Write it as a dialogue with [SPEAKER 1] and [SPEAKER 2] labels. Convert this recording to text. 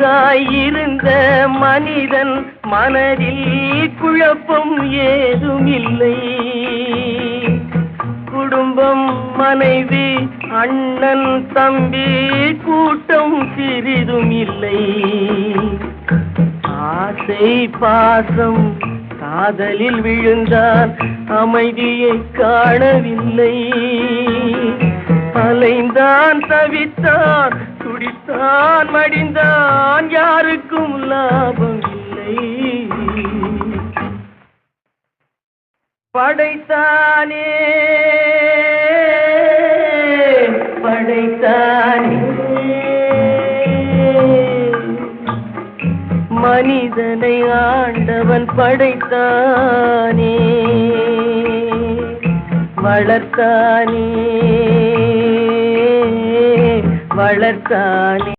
[SPEAKER 1] ஒன்றாயிருந்த மனிதன் மனதில் குழப்பம் ஏதுமில்லை. குடும்பம், மனைவி, அண்ணன், தம்பி, கூட்டம் சிறிதும் இல்லை. ஆசை பாசம் காதலில் விழுந்தான், அமைதியை காணவில்லை. அலைந்தான், தவித்தான், துடித்தான், மடிந்தான், யாருக்கும் லாபம் இல்லை. படைத்தானே படைத்தானே மனிதனை ஆண்டவன் படைத்தானே, வளர்த்தானே வளர்த்தானே.